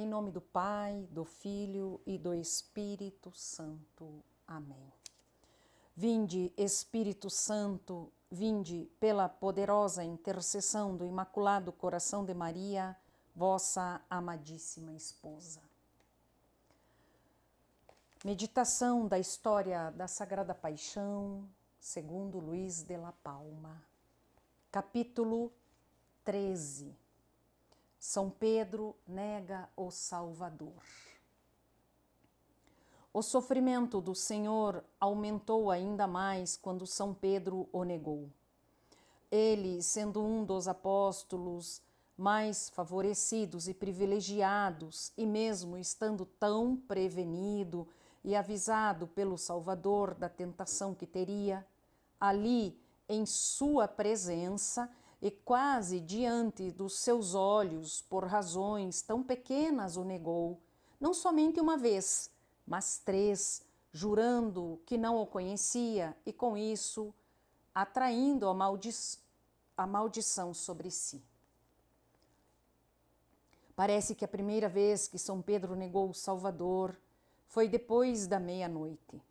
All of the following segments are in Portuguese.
Em nome do Pai, do Filho e do Espírito Santo. Amém. Vinde, Espírito Santo, vinde pela poderosa intercessão do Imaculado Coração de Maria, vossa amadíssima esposa. Meditação da história da Sagrada Paixão, segundo Luís de la Palma. Capítulo 13. São Pedro nega o Salvador. O sofrimento do Senhor aumentou ainda mais quando São Pedro o negou. Ele, sendo um dos apóstolos mais favorecidos e privilegiados, e mesmo estando tão prevenido e avisado pelo Salvador da tentação que teria, ali, em sua presença, e quase diante dos seus olhos, por razões tão pequenas o negou, não somente uma vez, mas 3, jurando que não o conhecia e com isso atraindo a maldição sobre si. Parece que a primeira vez que São Pedro negou o Salvador foi depois da meia-noite.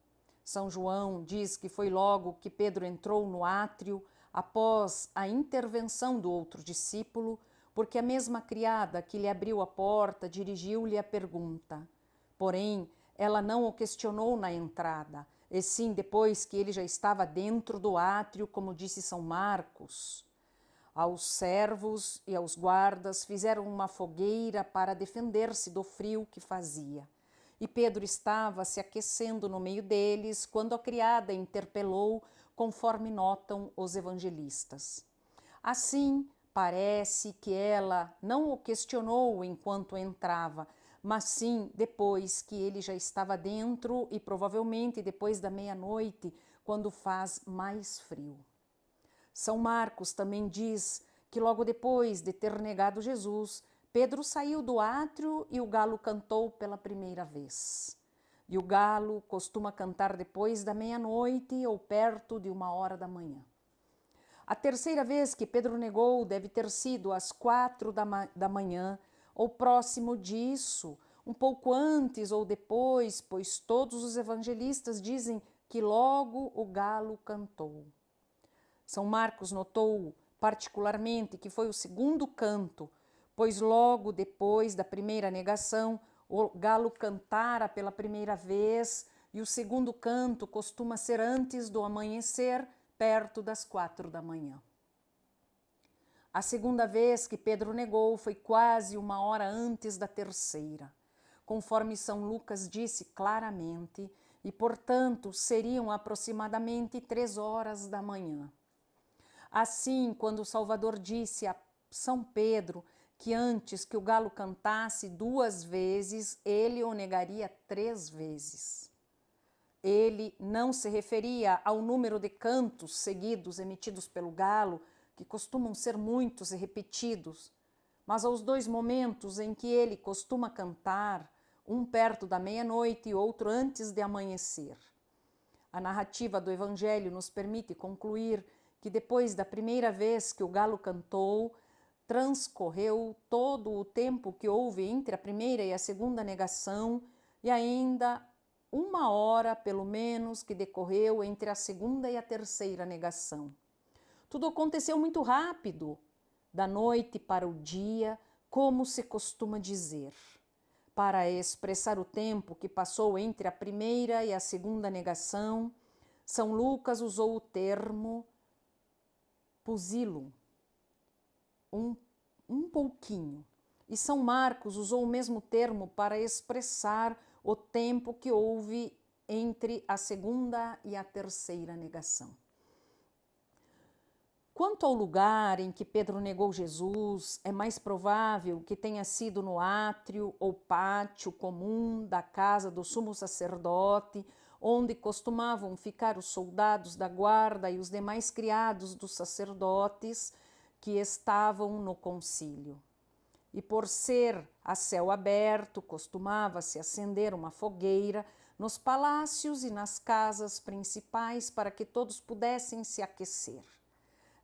São João diz que foi logo que Pedro entrou no átrio após a intervenção do outro discípulo, porque a mesma criada que lhe abriu a porta dirigiu-lhe a pergunta. Porém, ela não o questionou na entrada, e sim depois que ele já estava dentro do átrio, como disse São Marcos. Aos servos e aos guardas fizeram uma fogueira para defender-se do frio que fazia. E Pedro estava se aquecendo no meio deles quando a criada interpelou, conforme notam os evangelistas. Assim, parece que ela não o questionou enquanto entrava, mas sim depois que ele já estava dentro e provavelmente depois da meia-noite, quando faz mais frio. São Marcos também diz que logo depois de ter negado Jesus, Pedro saiu do átrio e o galo cantou pela primeira vez. E o galo costuma cantar depois da meia-noite ou perto de 1h da manhã. A terceira vez que Pedro negou deve ter sido às 4h ou próximo disso, um pouco antes ou depois, pois todos os evangelistas dizem que logo o galo cantou. São Marcos notou particularmente que foi o segundo canto, pois logo depois da primeira negação, o galo cantara pela primeira vez e o segundo canto costuma ser antes do amanhecer, perto das 4h. A segunda vez que Pedro negou foi quase 1h antes da terceira, conforme São Lucas disse claramente, e portanto seriam aproximadamente 3h. Assim, quando o Salvador disse a São Pedro que antes que o galo cantasse 2 vezes, ele o negaria 3 vezes. Ele não se referia ao número de cantos seguidos emitidos pelo galo, que costumam ser muitos e repetidos, mas aos 2 momentos em que ele costuma cantar, um perto da meia-noite e outro antes de amanhecer. A narrativa do Evangelho nos permite concluir que depois da primeira vez que o galo cantou, transcorreu todo o tempo que houve entre a primeira e a segunda negação e ainda 1h, pelo menos, que decorreu entre a segunda e a terceira negação. Tudo aconteceu muito rápido, da noite para o dia, como se costuma dizer. Para expressar o tempo que passou entre a primeira e a segunda negação, São Lucas usou o termo pusilo, um pouquinho. E São Marcos usou o mesmo termo para expressar o tempo que houve entre a segunda e a terceira negação. Quanto ao lugar em que Pedro negou Jesus, é mais provável que tenha sido no átrio ou pátio comum da casa do sumo sacerdote, onde costumavam ficar os soldados da guarda e os demais criados dos sacerdotes que estavam no concílio. E por ser a céu aberto, costumava-se acender uma fogueira nos palácios e nas casas principais para que todos pudessem se aquecer.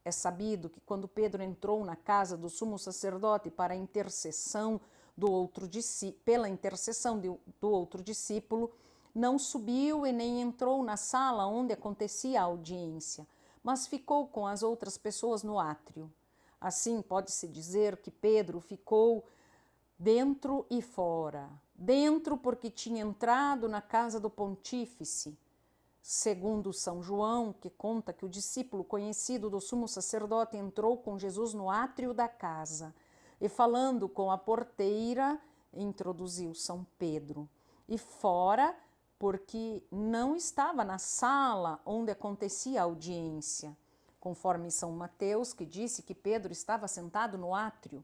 É sabido que quando Pedro entrou na casa do sumo sacerdote para a intercessão pela intercessão do outro discípulo, não subiu e nem entrou na sala onde acontecia a audiência, mas ficou com as outras pessoas no átrio. Assim, pode-se dizer que Pedro ficou dentro e fora. Dentro porque tinha entrado na casa do pontífice, segundo São João, que conta que o discípulo conhecido do sumo sacerdote entrou com Jesus no átrio da casa e, falando com a porteira, introduziu São Pedro. E fora porque não estava na sala onde acontecia a audiência, conforme São Mateus, que disse que Pedro estava sentado no átrio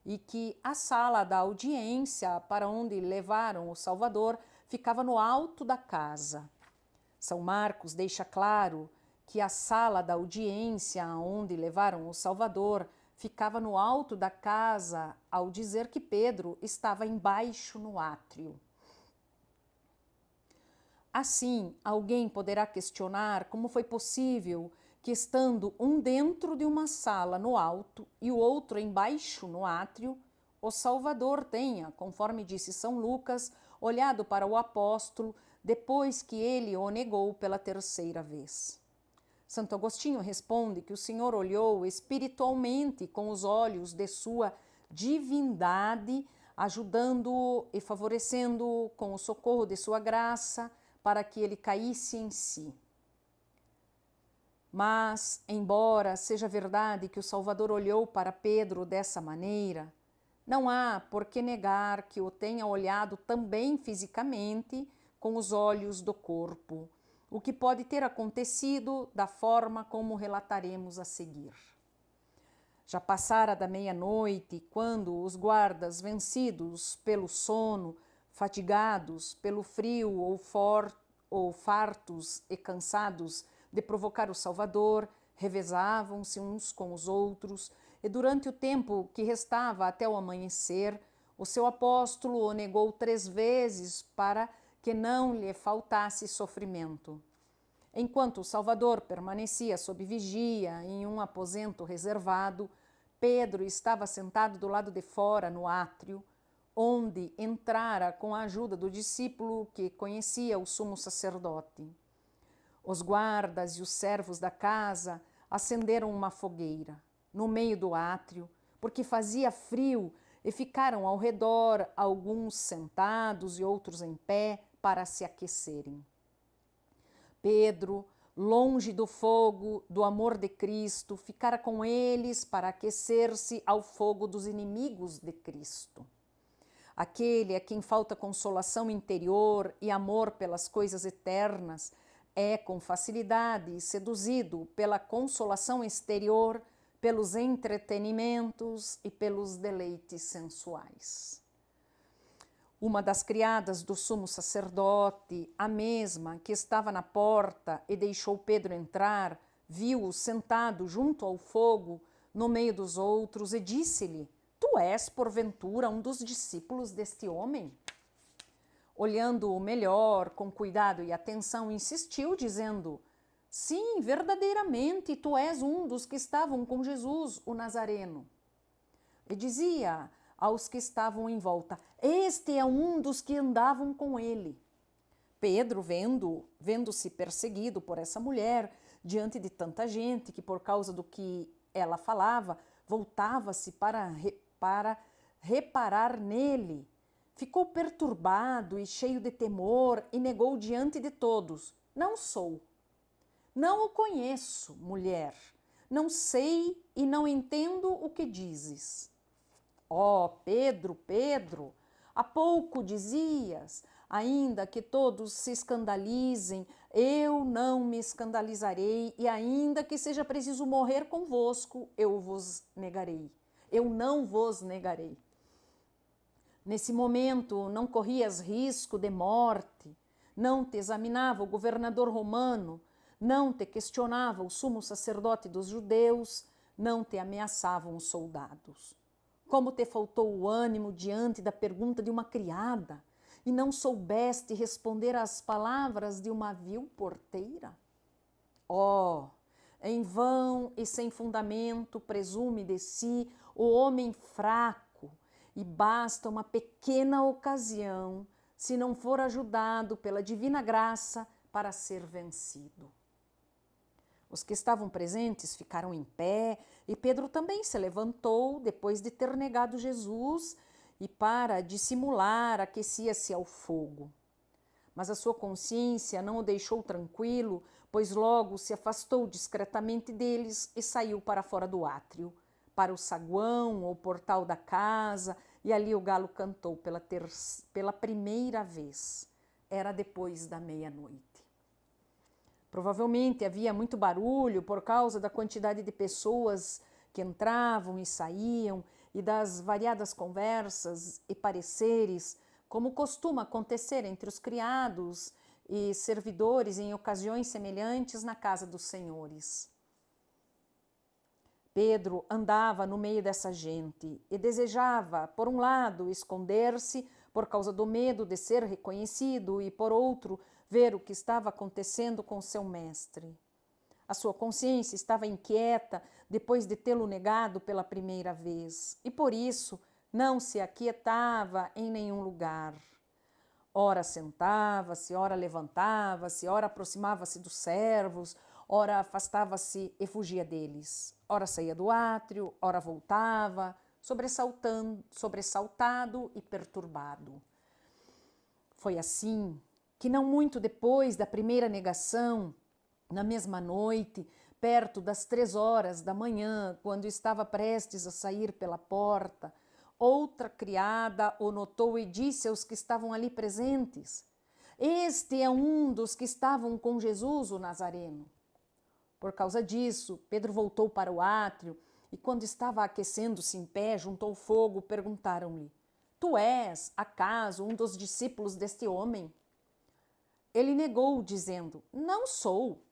e que a sala da audiência para onde levaram o Salvador ficava no alto da casa. São Marcos deixa claro que a sala da audiência onde levaram o Salvador ficava no alto da casa, ao dizer que Pedro estava embaixo no átrio. Assim, alguém poderá questionar como foi possível que, estando um dentro de uma sala no alto e o outro embaixo no átrio, o Salvador tenha, conforme disse São Lucas, olhado para o apóstolo depois que ele o negou pela terceira vez. Santo Agostinho responde que o Senhor olhou espiritualmente com os olhos de sua divindade, ajudando-o e favorecendo-o com o socorro de sua graça, para que ele caísse em si. Mas, embora seja verdade que o Salvador olhou para Pedro dessa maneira, não há por que negar que o tenha olhado também fisicamente com os olhos do corpo, o que pode ter acontecido da forma como relataremos a seguir. Já passara da meia-noite, quando os guardas, vencidos pelo sono, fatigados pelo frio ou fartos e cansados de provocar o Salvador, revezavam-se uns com os outros, e durante o tempo que restava até o amanhecer, o seu apóstolo o negou 3 vezes para que não lhe faltasse sofrimento. Enquanto o Salvador permanecia sob vigia em um aposento reservado, Pedro estava sentado do lado de fora, no átrio, onde entrara com a ajuda do discípulo que conhecia o sumo sacerdote. Os guardas e os servos da casa acenderam uma fogueira no meio do átrio, porque fazia frio, e ficaram ao redor, alguns sentados e outros em pé, para se aquecerem. Pedro, longe do fogo do amor de Cristo, ficara com eles para aquecer-se ao fogo dos inimigos de Cristo. Aquele a quem falta consolação interior e amor pelas coisas eternas é com facilidade seduzido pela consolação exterior, pelos entretenimentos e pelos deleites sensuais. Uma das criadas do sumo sacerdote, a mesma que estava na porta e deixou Pedro entrar, viu-o sentado junto ao fogo, no meio dos outros, e disse-lhe: Tu és, porventura, um dos discípulos deste homem? Olhando-o melhor, com cuidado e atenção, insistiu, dizendo: Sim, verdadeiramente, tu és um dos que estavam com Jesus, o Nazareno. E dizia aos que estavam em volta: Este é um dos que andavam com ele. Pedro, vendo-se perseguido por essa mulher, diante de tanta gente que, por causa do que ela falava, voltava-se para reparar nele, ficou perturbado e cheio de temor e negou diante de todos: Não sou. Não o conheço, mulher. Não sei e não entendo o que dizes. Ó, Pedro, Pedro, há pouco dizias: ainda que todos se escandalizem, eu não me escandalizarei, e ainda que seja preciso morrer convosco, eu vos negarei. Eu não vos negarei. Nesse momento não corrias risco de morte, não te examinava o governador romano, não te questionava o sumo sacerdote dos judeus, não te ameaçavam os soldados. Como te faltou o ânimo diante da pergunta de uma criada e não soubeste responder às palavras de uma vil porteira? Oh, em vão e sem fundamento presume de si o homem fraco e basta uma pequena ocasião, se não for ajudado pela divina graça, para ser vencido. Os que estavam presentes ficaram em pé e Pedro também se levantou depois de ter negado Jesus e, para dissimular, aquecia-se ao fogo. Mas a sua consciência não o deixou tranquilo, pois logo se afastou discretamente deles e saiu para fora do átrio, para o saguão ou portal da casa, e ali o galo cantou pela primeira vez. Era depois da meia-noite. Provavelmente havia muito barulho por causa da quantidade de pessoas que entravam e saíam e das variadas conversas e pareceres, como costuma acontecer entre os criados e servidores em ocasiões semelhantes na casa dos senhores. Pedro andava no meio dessa gente e desejava, por um lado, esconder-se por causa do medo de ser reconhecido e, por outro, ver o que estava acontecendo com seu mestre. A sua consciência estava inquieta depois de tê-lo negado pela primeira vez e, por isso, não se aquietava em nenhum lugar. Ora sentava-se, ora levantava-se, ora aproximava-se dos servos, ora afastava-se e fugia deles. Ora saía do átrio, ora voltava, sobressaltado e perturbado. Foi assim que, não muito depois da primeira negação, na mesma noite, perto das 3 horas da manhã, quando estava prestes a sair pela porta, outra criada o notou e disse aos que estavam ali presentes: "Este é um dos que estavam com Jesus, o Nazareno." Por causa disso, Pedro voltou para o átrio e, quando estava aquecendo-se em pé junto ao fogo, perguntaram-lhe: "Tu és, acaso, um dos discípulos deste homem?" Ele negou, dizendo: "Não sou."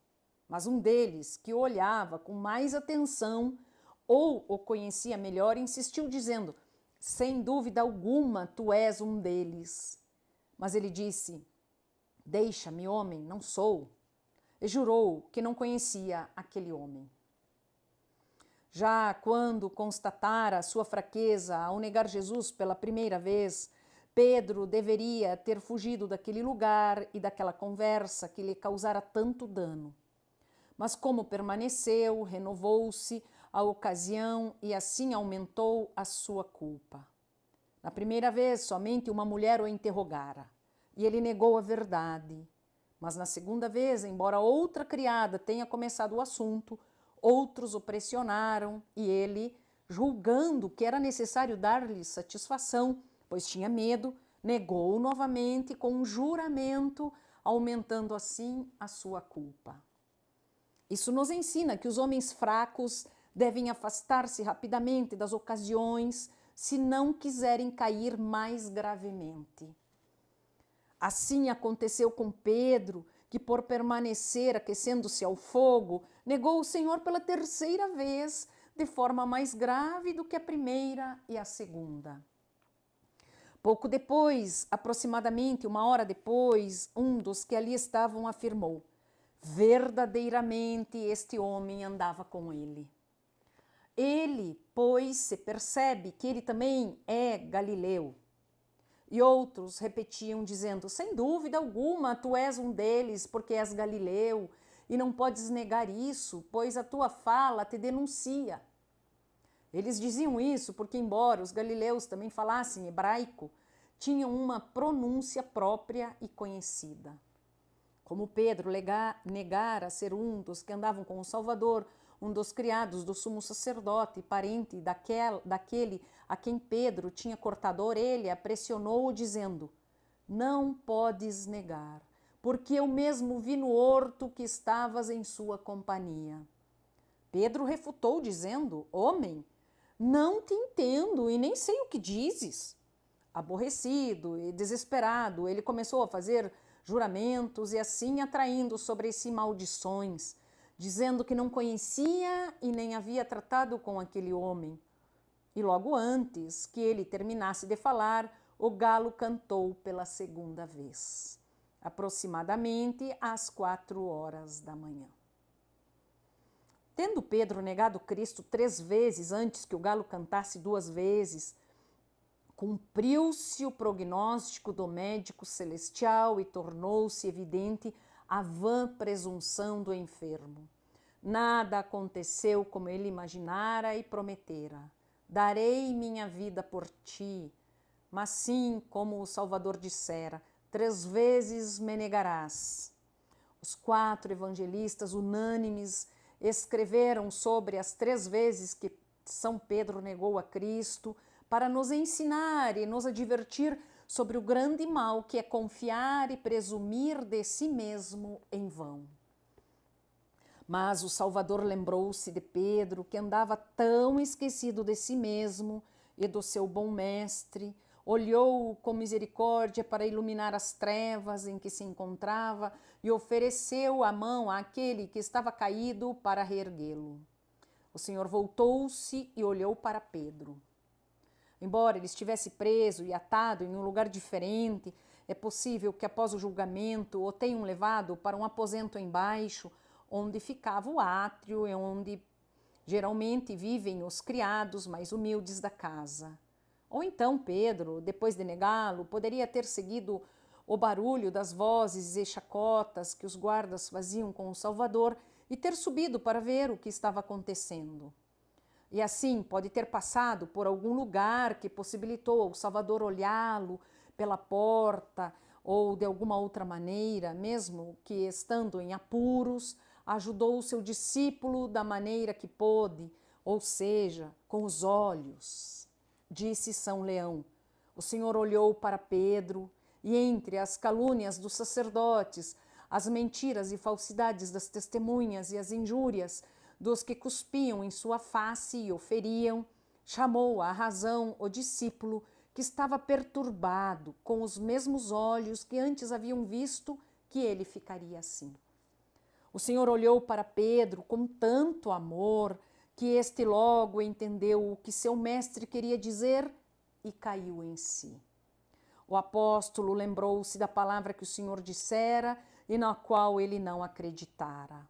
Mas um deles, que o olhava com mais atenção ou o conhecia melhor, insistiu, dizendo: "Sem dúvida alguma, tu és um deles." Mas ele disse: "Deixa-me, homem, não sou." E jurou que não conhecia aquele homem. Já quando constatara a sua fraqueza ao negar Jesus pela primeira vez, Pedro deveria ter fugido daquele lugar e daquela conversa que lhe causara tanto dano. Mas como permaneceu, renovou-se a ocasião e assim aumentou a sua culpa. Na primeira vez, somente uma mulher o interrogara e ele negou a verdade. Mas na segunda vez, embora outra criada tenha começado o assunto, outros o pressionaram e ele, julgando que era necessário dar-lhe satisfação, pois tinha medo, negou novamente com um juramento, aumentando assim a sua culpa. Isso nos ensina que os homens fracos devem afastar-se rapidamente das ocasiões se não quiserem cair mais gravemente. Assim aconteceu com Pedro, que, por permanecer aquecendo-se ao fogo, negou o Senhor pela terceira vez, de forma mais grave do que a primeira e a segunda. Pouco depois, aproximadamente 1 hora depois, um dos que ali estavam afirmou: "Verdadeiramente este homem andava com ele." Ele, pois, se percebe que ele também é galileu. E outros repetiam, dizendo: "Sem dúvida alguma, tu és um deles, porque és galileu, e não podes negar isso, pois a tua fala te denuncia." Eles diziam isso porque, embora os galileus também falassem hebraico, tinham uma pronúncia própria e conhecida. Como Pedro negara ser um dos que andavam com o Salvador, um dos criados do sumo sacerdote, parente daquele a quem Pedro tinha cortado a orelha, pressionou-o, dizendo: "Não podes negar, porque eu mesmo vi no horto que estavas em sua companhia." Pedro refutou, dizendo: "Homem, não te entendo e nem sei o que dizes." Aborrecido e desesperado, ele começou a fazer juramentos e assim atraindo sobre si maldições, dizendo que não conhecia e nem havia tratado com aquele homem. E logo antes que ele terminasse de falar, o galo cantou pela segunda vez, aproximadamente às 4 horas da manhã. Tendo Pedro negado Cristo 3 vezes antes que o galo cantasse 2 vezes, Cumpriu-se o prognóstico do médico celestial e tornou-se evidente a vã presunção do enfermo. Nada aconteceu como ele imaginara e prometera. Darei minha vida por ti, mas sim, como o Salvador dissera, 3 vezes me negarás. Os 4 evangelistas unânimes escreveram sobre as 3 vezes que São Pedro negou a Cristo para nos ensinar e nos advertir sobre o grande mal que é confiar e presumir de si mesmo em vão. Mas o Salvador lembrou-se de Pedro, que andava tão esquecido de si mesmo e do seu bom mestre, olhou com misericórdia para iluminar as trevas em que se encontrava e ofereceu a mão àquele que estava caído para reerguê-lo. O Senhor voltou-se e olhou para Pedro. Embora ele estivesse preso e atado em um lugar diferente, é possível que após o julgamento o tenham levado para um aposento embaixo, onde ficava o átrio e onde geralmente vivem os criados mais humildes da casa. Ou então Pedro, depois de negá-lo, poderia ter seguido o barulho das vozes e chacotas que os guardas faziam com o Salvador e ter subido para ver o que estava acontecendo. E assim pode ter passado por algum lugar que possibilitou ao Salvador olhá-lo pela porta ou de alguma outra maneira, mesmo que estando em apuros, ajudou o seu discípulo da maneira que pôde, ou seja, com os olhos. Disse São Leão: o Senhor olhou para Pedro e entre as calúnias dos sacerdotes, as mentiras e falsidades das testemunhas e as injúrias dos que cuspiam em sua face e o feriam, chamou à razão o discípulo que estava perturbado com os mesmos olhos que antes haviam visto que ele ficaria assim. O Senhor olhou para Pedro com tanto amor que este logo entendeu o que seu mestre queria dizer e caiu em si. O apóstolo lembrou-se da palavra que o Senhor dissera e na qual ele não acreditara.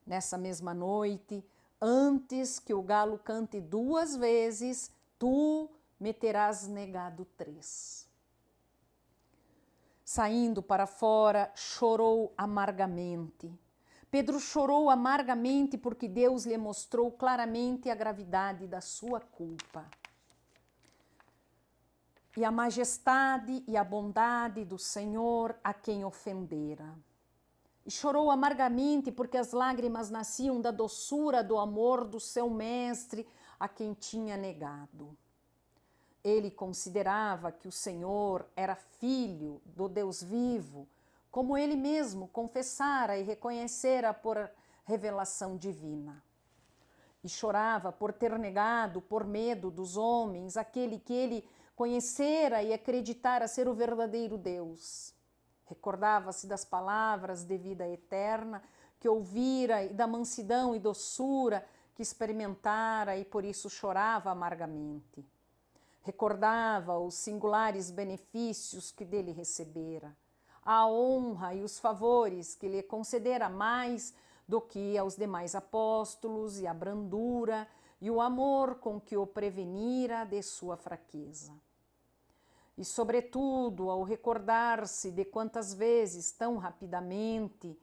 Nessa mesma noite, antes que o galo cante 2 vezes, tu me terás negado 3. Saindo para fora, chorou amargamente. Pedro chorou amargamente porque Deus lhe mostrou claramente a gravidade da sua culpa. E a majestade e a bondade do Senhor a quem ofendera. E chorou amargamente porque as lágrimas nasciam da doçura do amor do seu mestre a quem tinha negado. Ele considerava que o Senhor era filho do Deus vivo, como ele mesmo confessara e reconhecera por revelação divina. E chorava por ter negado, por medo dos homens, aquele que ele conhecera e acreditara ser o verdadeiro Deus. Recordava-se das palavras de vida eterna que ouvira e da mansidão e doçura que experimentara e por isso chorava amargamente. Recordava os singulares benefícios que dele recebera, a honra e os favores que lhe concedera mais do que aos demais apóstolos, e a brandura e o amor com que o prevenira de sua fraqueza. E, sobretudo, ao recordar-se de quantas vezes, tão rapidamente,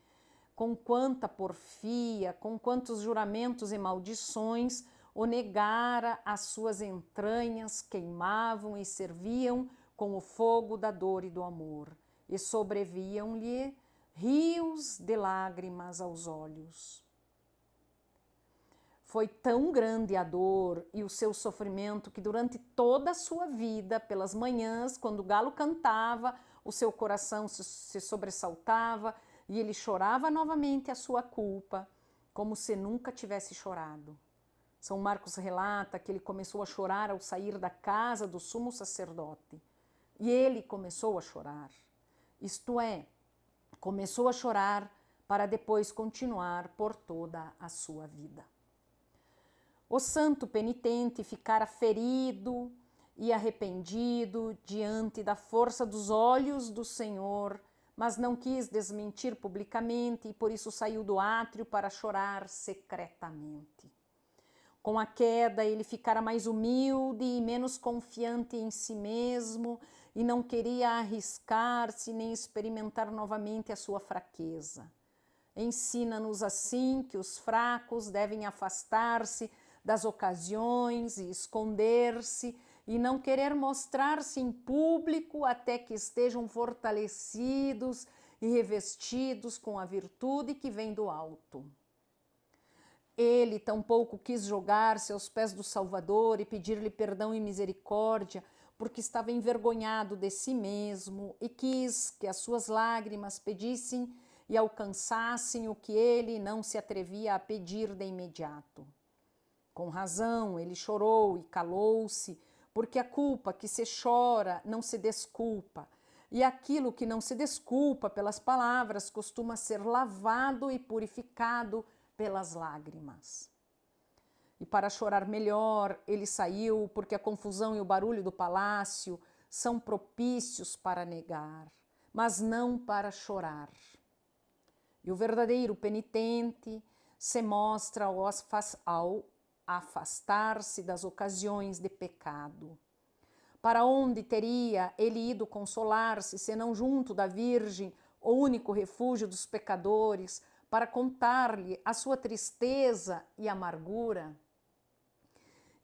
com quanta porfia, com quantos juramentos e maldições, o negara, as suas entranhas queimavam e serviam com o fogo da dor e do amor, e sobreviam-lhe rios de lágrimas aos olhos. Foi tão grande a dor e o seu sofrimento que durante toda a sua vida, pelas manhãs, quando o galo cantava, o seu coração se sobressaltava e ele chorava novamente a sua culpa, como se nunca tivesse chorado. São Marcos relata que ele começou a chorar ao sair da casa do sumo sacerdote. E ele começou a chorar. Isto é, começou a chorar para depois continuar por toda a sua vida. O santo penitente ficara ferido e arrependido diante da força dos olhos do Senhor, mas não quis desmentir publicamente e por isso saiu do átrio para chorar secretamente. Com a queda, ele ficara mais humilde e menos confiante em si mesmo e não queria arriscar-se nem experimentar novamente a sua fraqueza. Ensina-nos assim que os fracos devem afastar-se das ocasiões e esconder-se e não querer mostrar-se em público até que estejam fortalecidos e revestidos com a virtude que vem do alto. Ele tampouco quis jogar-se aos pés do Salvador e pedir-lhe perdão e misericórdia, porque estava envergonhado de si mesmo e quis que as suas lágrimas pedissem e alcançassem o que ele não se atrevia a pedir de imediato. Com razão, ele chorou e calou-se, porque a culpa que se chora não se desculpa, e aquilo que não se desculpa pelas palavras costuma ser lavado e purificado pelas lágrimas. E para chorar melhor, ele saiu, porque a confusão e o barulho do palácio são propícios para negar, mas não para chorar. E o verdadeiro penitente se mostra ao afastar-se das ocasiões de pecado. Para onde teria ele ido consolar-se, senão junto da Virgem, o único refúgio dos pecadores, para contar-lhe a sua tristeza e amargura?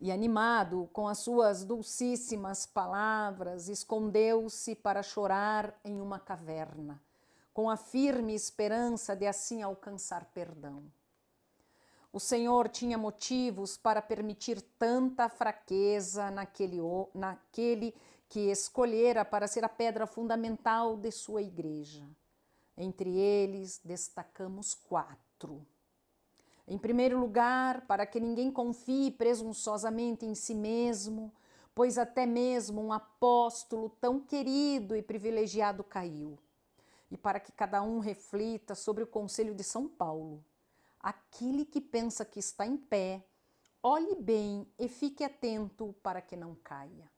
E animado com as suas dulcíssimas palavras, escondeu-se para chorar em uma caverna, com a firme esperança de assim alcançar perdão. O Senhor tinha motivos para permitir tanta fraqueza naquele que escolhera para ser a pedra fundamental de sua igreja. Entre eles, destacamos 4. Em primeiro lugar, para que ninguém confie presunçosamente em si mesmo, pois até mesmo um apóstolo tão querido e privilegiado caiu. E para que cada um reflita sobre o conselho de São Paulo. Aquele que pensa que está em pé, olhe bem e fique atento para que não caia.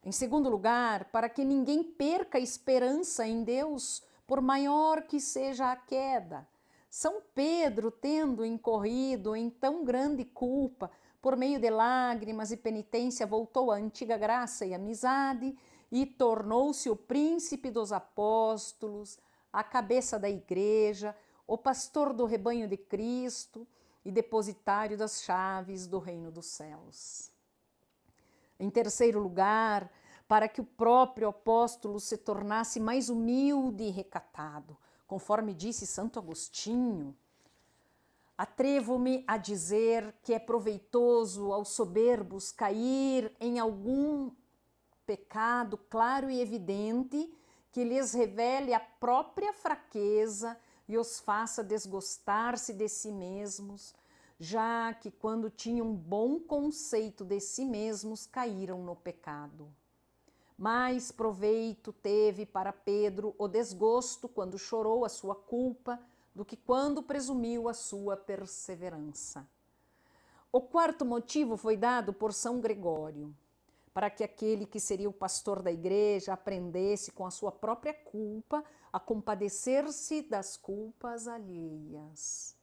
Em segundo lugar, para que ninguém perca a esperança em Deus, por maior que seja a queda. São Pedro, tendo incorrido em tão grande culpa, por meio de lágrimas e penitência, voltou à antiga graça e amizade e tornou-se o príncipe dos apóstolos, a cabeça da igreja, o pastor do rebanho de Cristo e depositário das chaves do reino dos céus. Em terceiro lugar, para que o próprio apóstolo se tornasse mais humilde e recatado, conforme disse Santo Agostinho. Atrevo-me a dizer que é proveitoso aos soberbos cair em algum pecado claro e evidente que lhes revele a própria fraqueza e os faça desgostar-se de si mesmos, já que quando tinham bom conceito de si mesmos caíram no pecado. Mais proveito teve para Pedro o desgosto quando chorou a sua culpa do que quando presumiu a sua perseverança. O quarto motivo foi dado por São Gregório, para que aquele que seria o pastor da igreja aprendesse com a sua própria culpa a compadecer-se das culpas alheias.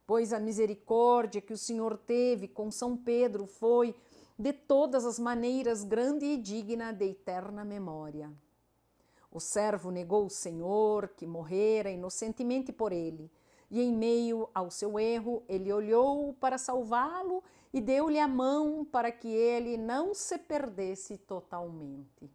Pois a misericórdia que o Senhor teve com São Pedro foi, de todas as maneiras, grande e digna de eterna memória. O servo negou o Senhor, que morrera inocentemente por ele, e em meio ao seu erro, ele olhou para salvá-lo e deu-lhe a mão para que ele não se perdesse totalmente.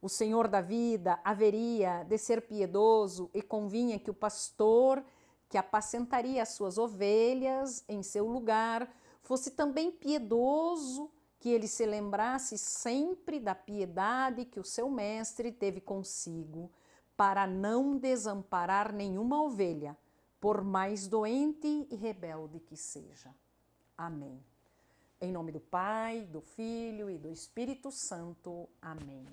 O Senhor da vida haveria de ser piedoso e convinha que o pastor, que apacentaria as suas ovelhas em seu lugar, fosse também piedoso, que ele se lembrasse sempre da piedade que o seu mestre teve consigo, para não desamparar nenhuma ovelha, por mais doente e rebelde que seja. Amém. Em nome do Pai, do Filho e do Espírito Santo. Amém.